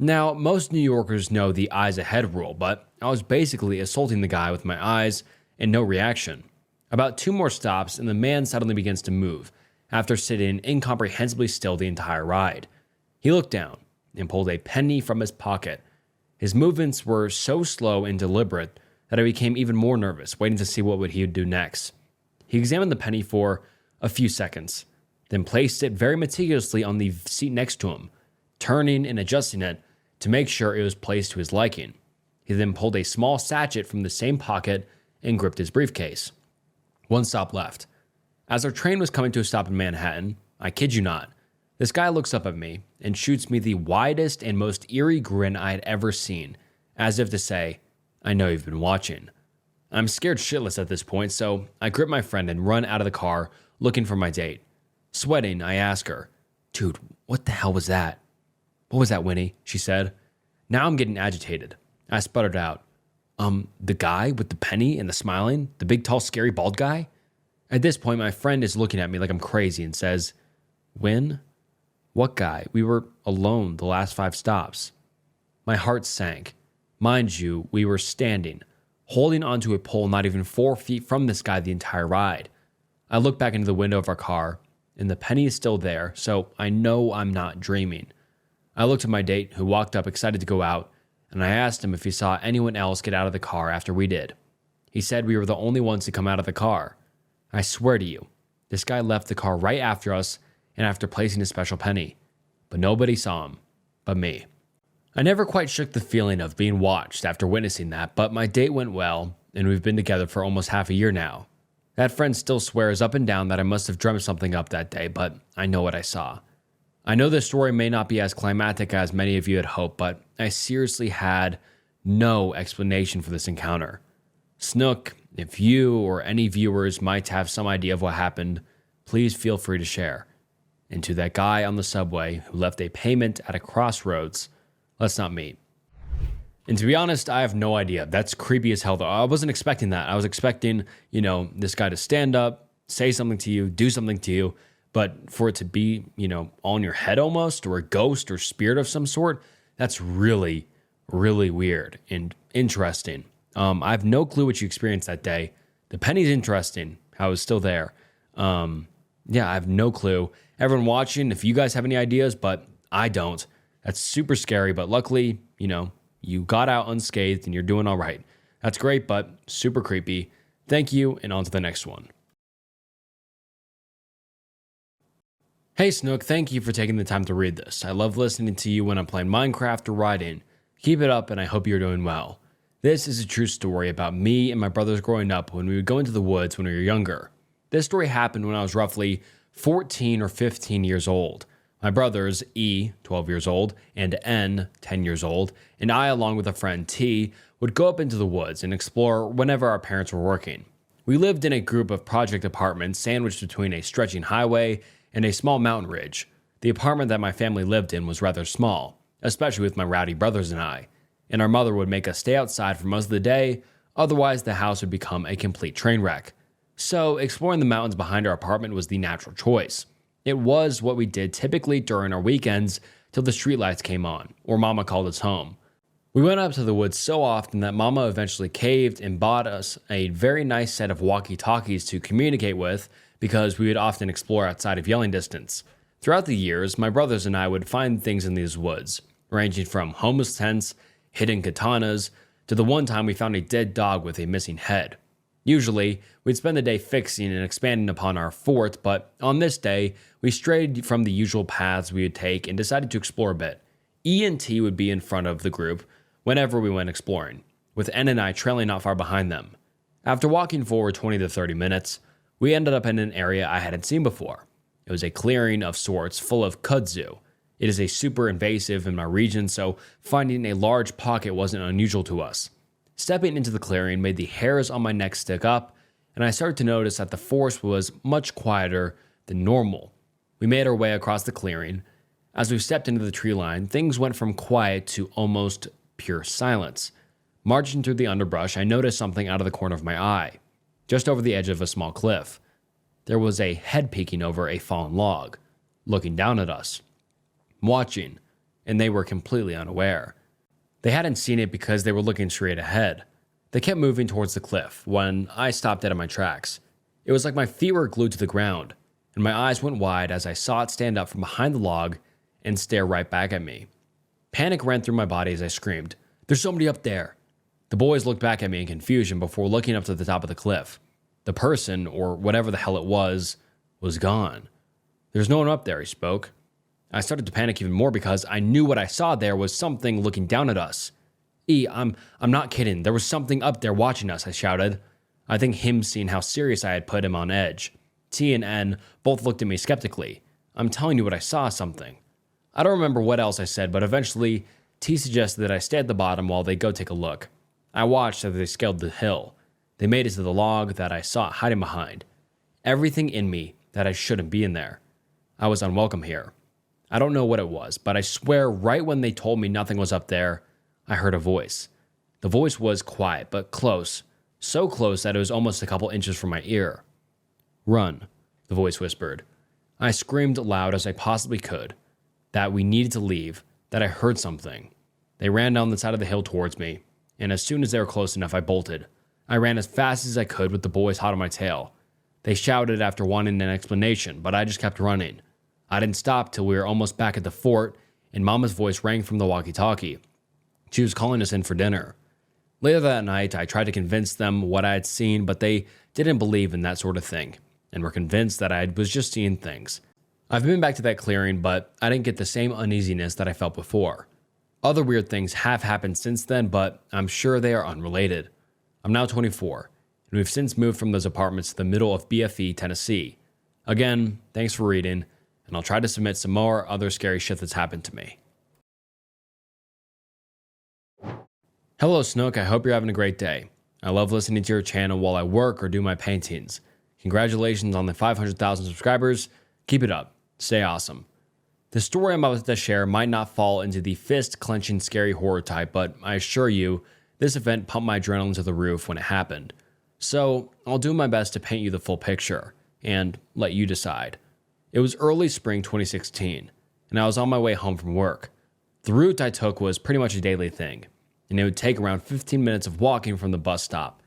Now, most New Yorkers know the eyes ahead rule, but I was basically assaulting the guy with my eyes and no reaction. About 2 more stops, and the man suddenly begins to move, after sitting incomprehensibly still the entire ride. He looked down and pulled a penny from his pocket. His movements were so slow and deliberate that I became even more nervous, waiting to see what he would do next. He examined the penny for a few seconds, then placed it very meticulously on the seat next to him, turning and adjusting it to make sure it was placed to his liking. He then pulled a small sachet from the same pocket and gripped his briefcase. 1 stop left. As our train was coming to a stop in Manhattan, I kid you not, this guy looks up at me and shoots me the widest and most eerie grin I had ever seen, as if to say, I know you've been watching. I'm scared shitless at this point, so I grip my friend and run out of the car looking for my date. Sweating, I ask her, dude, what the hell was that? What was that, Winnie? She said. Now I'm getting agitated. I sputtered out, the guy with the penny and the smiling, the big, tall, scary, bald guy? At this point, my friend is looking at me like I'm crazy and says, Win? What guy? We were alone the last 5 stops. My heart sank. Mind you, we were standing, holding onto a pole not even 4 feet from this guy the entire ride. I look back into the window of our car, and the penny is still there, so I know I'm not dreaming. I looked at my date, who walked up excited to go out, and I asked him if he saw anyone else get out of the car after we did. He said we were the only ones to come out of the car. I swear to you, this guy left the car right after us and after placing a special penny, but nobody saw him but me. I never quite shook the feeling of being watched after witnessing that, but my date went well, and we've been together for almost half a year now. That friend still swears up and down that I must have dreamt something up that day, but I know what I saw. I know this story may not be as climactic as many of you had hoped, but I seriously had no explanation for this encounter. Snook, if you or any viewers might have some idea of what happened, please feel free to share. And to that guy on the subway who left a payment at a crossroads, let's not meet. And to be honest, I have no idea. That's creepy as hell, though. I wasn't expecting that. I was expecting, this guy to stand up, say something to you, do something to you, but for it to be, on your head almost, or a ghost or spirit of some sort, that's really, really weird and interesting. I have no clue what you experienced that day. The penny's interesting. I was still there. I have no clue. Everyone watching, if you guys have any ideas, but I don't. That's super scary, but luckily, you got out unscathed and you're doing all right. That's great, but super creepy. Thank you, and on to the next one. Hey Snook, thank you for taking the time to read this. I love listening to you when I'm playing Minecraft or writing. Keep it up, and I hope you're doing well. This is a true story about me and my brothers growing up when we would go into the woods when we were younger. This story happened when I was roughly 14 or 15 years old. My brothers, E, 12 years old, and N, 10 years old, and I, along with a friend, T, would go up into the woods and explore whenever our parents were working. We lived in a group of project apartments sandwiched between a stretching highway and a small mountain ridge. The apartment that my family lived in was rather small, especially with my rowdy brothers and I, and our mother would make us stay outside for most of the day, otherwise the house would become a complete train wreck. So, exploring the mountains behind our apartment was the natural choice. It was what we did typically during our weekends till the streetlights came on, or Mama called us home. We went up to the woods so often that Mama eventually caved and bought us a very nice set of walkie-talkies to communicate with because we would often explore outside of yelling distance. Throughout the years, my brothers and I would find things in these woods, ranging from homeless tents, hidden katanas, to the one time we found a dead dog with a missing head. Usually, we'd spend the day fixing and expanding upon our fort, but on this day, we strayed from the usual paths we would take and decided to explore a bit. E and T would be in front of the group whenever we went exploring, with N and I trailing not far behind them. After walking forward 20 to 30 minutes, we ended up in an area I hadn't seen before. It was a clearing of sorts full of kudzu. It is a super invasive in my region, so finding a large pocket wasn't unusual to us. Stepping into the clearing made the hairs on my neck stick up, and I started to notice that the forest was much quieter than normal. We made our way across the clearing. As we stepped into the tree line, things went from quiet to almost pure silence. Marching through the underbrush, I noticed something out of the corner of my eye, just over the edge of a small cliff. There was a head peeking over a fallen log, looking down at us, watching, and they were completely unaware. They hadn't seen it because they were looking straight ahead. They kept moving towards the cliff when I stopped dead in my tracks. It was like my feet were glued to the ground, and my eyes went wide as I saw it stand up from behind the log and stare right back at me. Panic ran through my body as I screamed, "There's somebody up there!" The boys looked back at me in confusion before looking up to the top of the cliff. The person, or whatever the hell it was gone. "There's no one up there," he spoke. I started to panic even more because I knew what I saw there was something looking down at us. I'm not kidding. There was something up there watching us," I shouted. I think him seeing how serious I had put him on edge. T and N both looked at me skeptically. "I'm telling you what I saw, something." I don't remember what else I said, but eventually T suggested that I stay at the bottom while they go take a look. I watched as they scaled the hill. They made it to the log that I saw hiding behind. Everything in me that I shouldn't be in there. I was unwelcome here. I don't know what it was, but I swear right when they told me nothing was up there, I heard a voice. The voice was quiet, but close. So close that it was almost a couple inches from my ear. "Run," the voice whispered. I screamed loud as I possibly could, that we needed to leave, that I heard something. They ran down the side of the hill towards me, and as soon as they were close enough, I bolted. I ran as fast as I could with the boys hot on my tail. They shouted after wanting an explanation, but I just kept running. I didn't stop till we were almost back at the fort, and Mama's voice rang from the walkie-talkie. She was calling us in for dinner. Later that night, I tried to convince them what I had seen, but they didn't believe in that sort of thing and were convinced that I was just seeing things. I've been back to that clearing, but I didn't get the same uneasiness that I felt before. Other weird things have happened since then, but I'm sure they are unrelated. I'm now 24, and we've since moved from those apartments to the middle of BFE, Tennessee. Again, thanks for reading, and I'll try to submit some more other scary shit that's happened to me. Hello, Snook. I hope you're having a great day. I love listening to your channel while I work or do my paintings. Congratulations on the 500,000 subscribers. Keep it up. Stay awesome. The story I'm about to share might not fall into the fist-clenching scary horror type, but I assure you, this event pumped my adrenaline to the roof when it happened. So, I'll do my best to paint you the full picture, and let you decide. It was early spring 2016, and I was on my way home from work. The route I took was pretty much a daily thing, and it would take around 15 minutes of walking from the bus stop.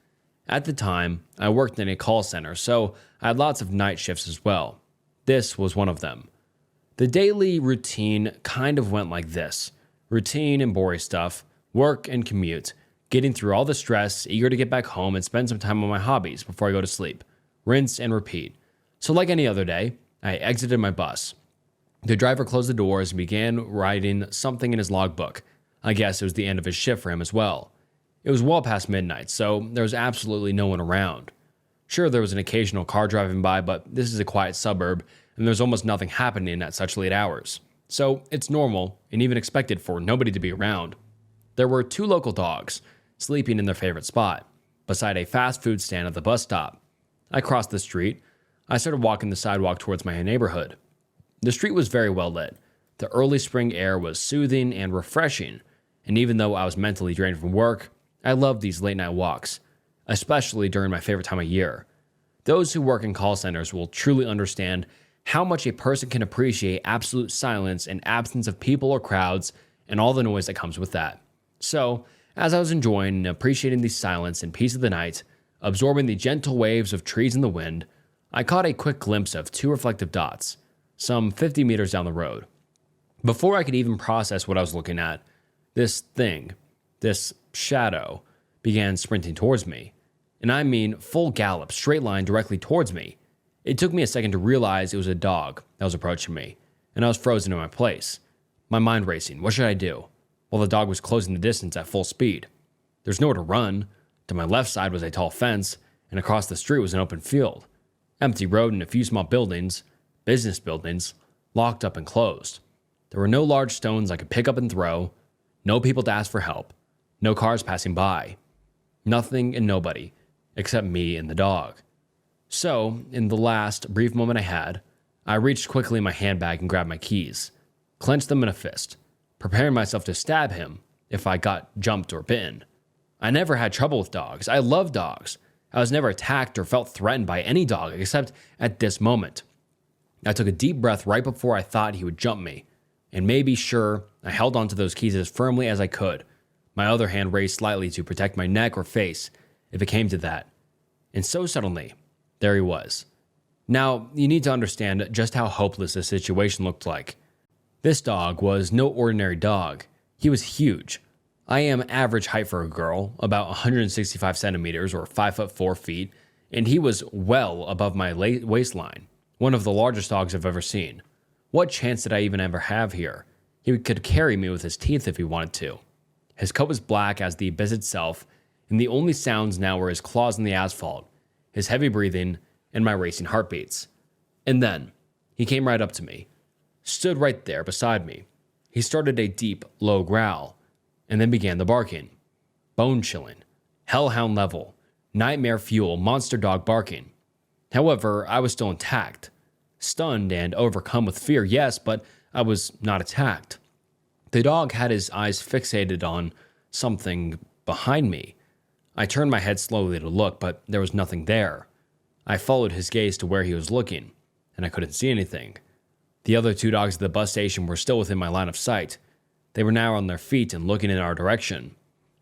At the time, I worked in a call center, so I had lots of night shifts as well. This was one of them. The daily routine kind of went like this. Routine and boring stuff, work and commute, getting through all the stress, eager to get back home and spend some time on my hobbies before I go to sleep. Rinse and repeat. So like any other day, I exited my bus. The driver closed the doors and began writing something in his logbook. I guess it was the end of his shift for him as well. It was well past midnight, so there was absolutely no one around. Sure, there was an occasional car driving by, but this is a quiet suburb, and there's almost nothing happening at such late hours. So it's normal, and even expected for nobody to be around. There were 2 local dogs, sleeping in their favorite spot, beside a fast food stand at the bus stop. I crossed the street. I started walking the sidewalk towards my neighborhood. The street was very well lit. The early spring air was soothing and refreshing, and even though I was mentally drained from work, I loved these late night walks, especially during my favorite time of year. Those who work in call centers will truly understand how much a person can appreciate absolute silence and absence of people or crowds and all the noise that comes with that. So, as I was enjoying and appreciating the silence and peace of the night, absorbing the gentle waves of trees in the wind, I caught a quick glimpse of 2 reflective dots, some 50 meters down the road. Before I could even process what I was looking at, this thing, this shadow, began sprinting towards me. And I mean full gallop, straight line directly towards me. It took me a second to realize it was a dog that was approaching me, and I was frozen in my place. My mind racing, what should I do? While the dog was closing the distance at full speed. There's nowhere to run. To my left side was a tall fence, and across the street was an open field. Empty road and a few small buildings, business buildings, locked up and closed. There were no large stones I could pick up and throw, no people to ask for help, no cars passing by. Nothing and nobody, except me and the dog. So, in the last brief moment I had, I reached quickly in my handbag and grabbed my keys, clenched them in a fist, preparing myself to stab him if I got jumped or bitten. I never had trouble with dogs. I love dogs. I was never attacked or felt threatened by any dog except at this moment. I took a deep breath right before I thought he would jump me, and maybe sure, I held onto those keys as firmly as I could. My other hand raised slightly to protect my neck or face, if it came to that. And so suddenly, there he was. Now, you need to understand just how hopeless this situation looked like. This dog was no ordinary dog. He was huge. I am average height for a girl, about 165 centimeters or 5 foot 4 feet, and he was well above my waistline, one of the largest dogs I've ever seen. What chance did I even ever have here? He could carry me with his teeth if he wanted to. His coat was black as the abyss itself, and the only sounds now were his claws on the asphalt, his heavy breathing, and my racing heartbeats. And then, he came right up to me, stood right there beside me. He started a deep, low growl, and then began the barking. Bone-chilling, hellhound level, nightmare fuel, monster dog barking. However, I was still intact. Stunned and overcome with fear, yes, but I was not attacked. The dog had his eyes fixated on something behind me. I turned my head slowly to look, but there was nothing there. I followed his gaze to where he was looking, and I couldn't see anything. The other 2 dogs at the bus station were still within my line of sight. They were now on their feet and looking in our direction,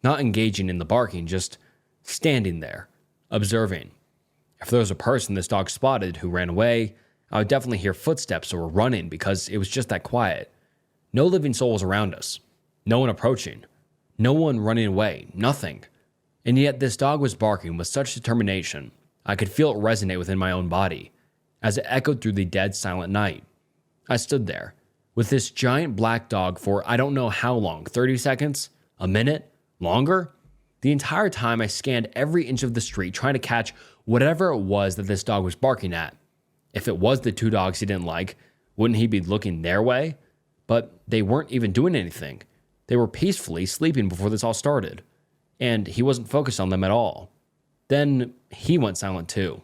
not engaging in the barking, just standing there, observing. If there was a person this dog spotted who ran away, I would definitely hear footsteps or running because it was just that quiet. No living soul was around us. No one approaching. No one running away, nothing. And yet this dog was barking with such determination, I could feel it resonate within my own body, as it echoed through the dead silent night. I stood there, with this giant black dog for I don't know how long, 30 seconds? A minute? Longer? The entire time I scanned every inch of the street trying to catch whatever it was that this dog was barking at. If it was the two dogs he didn't like, wouldn't he be looking their way? But they weren't even doing anything. They were peacefully sleeping before this all started, and he wasn't focused on them at all. Then he went silent too.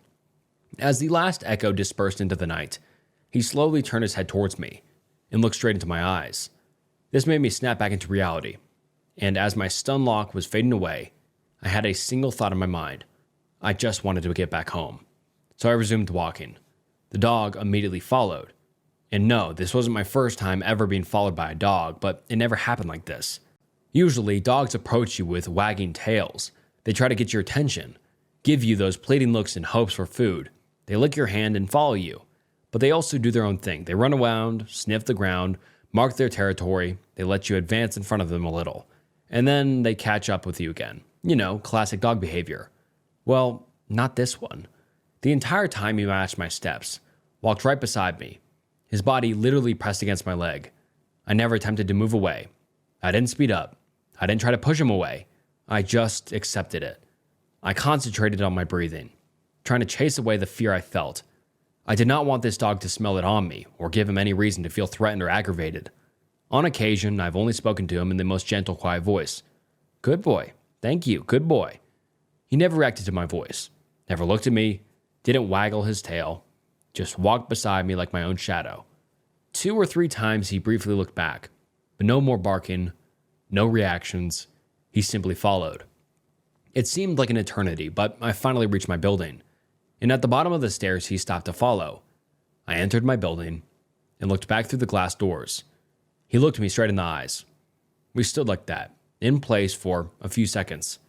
As the last echo dispersed into the night, he slowly turned his head towards me and looked straight into my eyes. This made me snap back into reality, and as my stun lock was fading away, I had a single thought in my mind. I just wanted to get back home. So I resumed walking. The dog immediately followed. And no, this wasn't my first time ever being followed by a dog, but it never happened like this. Usually, dogs approach you with wagging tails. They try to get your attention, give you those pleading looks in hopes for food. They lick your hand and follow you. But they also do their own thing. They run around, sniff the ground, mark their territory. They let you advance in front of them a little. And then they catch up with you again. You know, classic dog behavior. Well, not this one. The entire time he matched my steps, walked right beside me. His body literally pressed against my leg. I never attempted to move away. I didn't speed up. I didn't try to push him away. I just accepted it. I concentrated on my breathing, trying to chase away the fear I felt. I did not want this dog to smell it on me or give him any reason to feel threatened or aggravated. On occasion, I've only spoken to him in the most gentle, quiet voice. Good boy. Thank you. Good boy. He never reacted to my voice, never looked at me, didn't waggle his tail, just walked beside me like my own shadow. 2 or 3 times he briefly looked back, but no more barking, no reactions. He simply followed. It seemed like an eternity, but I finally reached my building, and at the bottom of the stairs he stopped to follow. I entered my building and looked back through the glass doors. He looked me straight in the eyes. We stood like that, in place for a few seconds,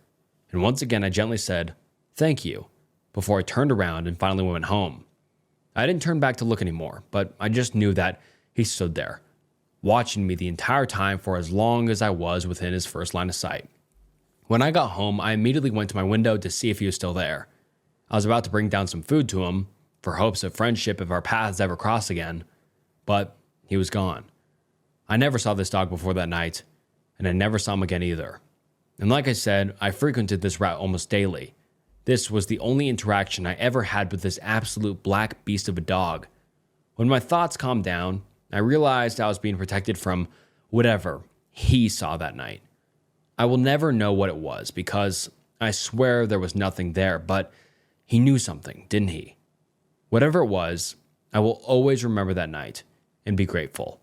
and once again I gently said, "Thank you," before I turned around and finally went home. I didn't turn back to look anymore, but I just knew that he stood there, watching me the entire time for as long as I was within his first line of sight. When I got home, I immediately went to my window to see if he was still there. I was about to bring down some food to him, for hopes of friendship if our paths ever cross again, but he was gone. I never saw this dog before that night, and I never saw him again either. And like I said, I frequented this route almost daily. This was the only interaction I ever had with this absolute black beast of a dog. When my thoughts calmed down, I realized I was being protected from whatever he saw that night. I will never know what it was because I swear there was nothing there, but he knew something, didn't he? Whatever it was, I will always remember that night and be grateful,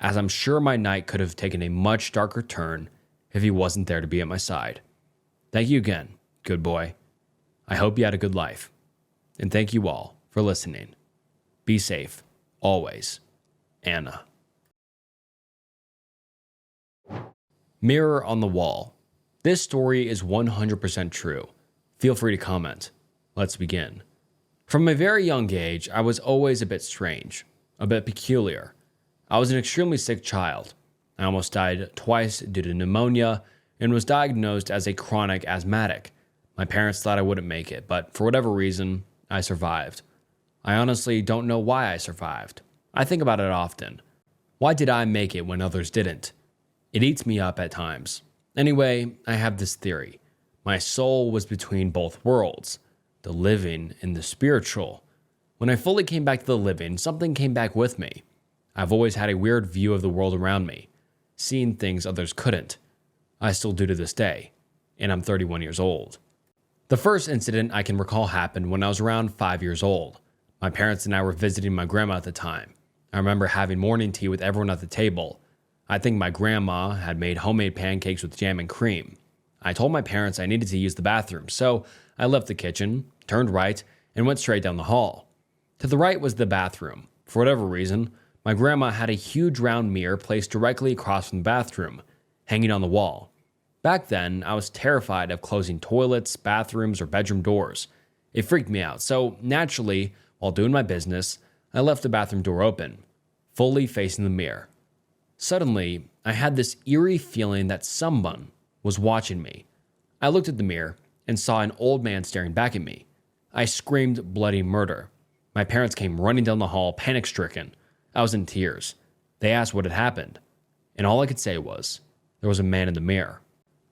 as I'm sure my night could have taken a much darker turn if he wasn't there to be at my side. Thank you again, good boy. I hope you had a good life. And thank you all for listening. Be safe, always. Anna. Mirror on the wall. This story is 100% true. Feel free to comment. Let's begin. From a very young age, I was always a bit strange, a bit peculiar. I was an extremely sick child. I almost died twice due to pneumonia and was diagnosed as a chronic asthmatic. My parents thought I wouldn't make it, but for whatever reason, I survived. I honestly don't know why I survived. I think about it often. Why did I make it when others didn't? It eats me up at times. Anyway, I have this theory. My soul was between both worlds, the living and the spiritual. When I fully came back to the living, something came back with me. I've always had a weird view of the world around me, seeing things others couldn't. I still do to this day, and I'm 31 years old. The first incident I can recall happened when I was around 5 years old. My parents and I were visiting my grandma at the time. I remember having morning tea with everyone at the table. I think my grandma had made homemade pancakes with jam and cream. I told my parents I needed to use the bathroom, so I left the kitchen, turned right, and went straight down the hall. To the right was the bathroom. For whatever reason, my grandma had a huge round mirror placed directly across from the bathroom, hanging on the wall. Back then, I was terrified of closing toilets, bathrooms, or bedroom doors. It freaked me out, so naturally, while doing my business, I left the bathroom door open, fully facing the mirror. Suddenly, I had this eerie feeling that someone was watching me. I looked at the mirror and saw an old man staring back at me. I screamed bloody murder. My parents came running down the hall, panic-stricken. I was in tears. They asked what had happened, and all I could say was, there was a man in the mirror.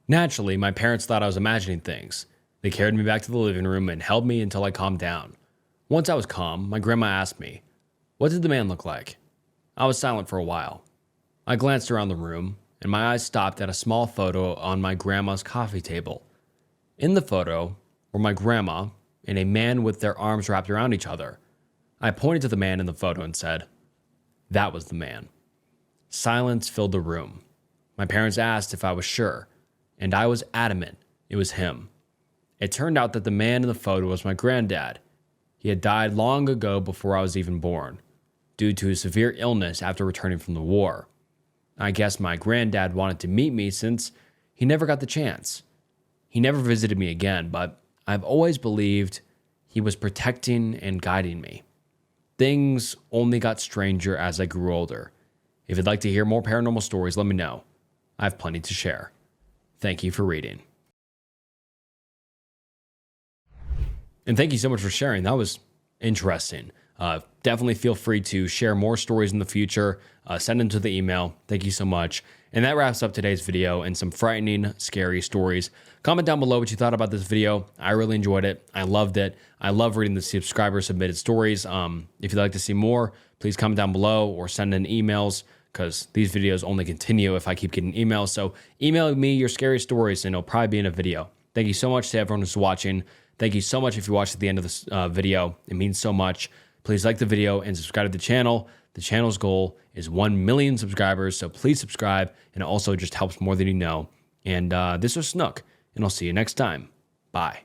Naturally, my parents thought I was imagining things. They carried me back to the living room and held me until I calmed down. Once I was calm, my grandma asked me, "What did the man look like?" I was silent for a while. I glanced around the room, and my eyes stopped at a small photo on my grandma's coffee table. In the photo were my grandma and a man with their arms wrapped around each other. I pointed to the man in the photo and said, "That was the man." Silence filled the room. My parents asked if I was sure, and I was adamant it was him. It turned out that the man in the photo was my granddad. He had died long ago before I was even born, due to a severe illness after returning from the war. I guess my granddad wanted to meet me since he never got the chance. He never visited me again, but I've always believed he was protecting and guiding me. Things only got stranger as I grew older. If you'd like to hear more paranormal stories, let me know. I have plenty to share. Thank you for reading. And thank you so much for sharing. That was interesting. Definitely feel free to share more stories in the future. Send them to the email. Thank you so much. And that wraps up today's video and some frightening, scary stories. Comment down below what you thought about this video. I really enjoyed it. I loved it. I love reading the subscriber submitted stories. If you'd like to see more, please comment down below or send in emails, because these videos only continue if I keep getting emails. So email me your scary stories and it'll probably be in a video. Thank you so much to everyone who's watching. Thank you so much if you watched at the end of this video. It means so much. Please like the video and subscribe to the channel. The channel's goal is 1 million subscribers, so please subscribe. And it also just helps more than you know. And this was Snook, and I'll see you next time. Bye.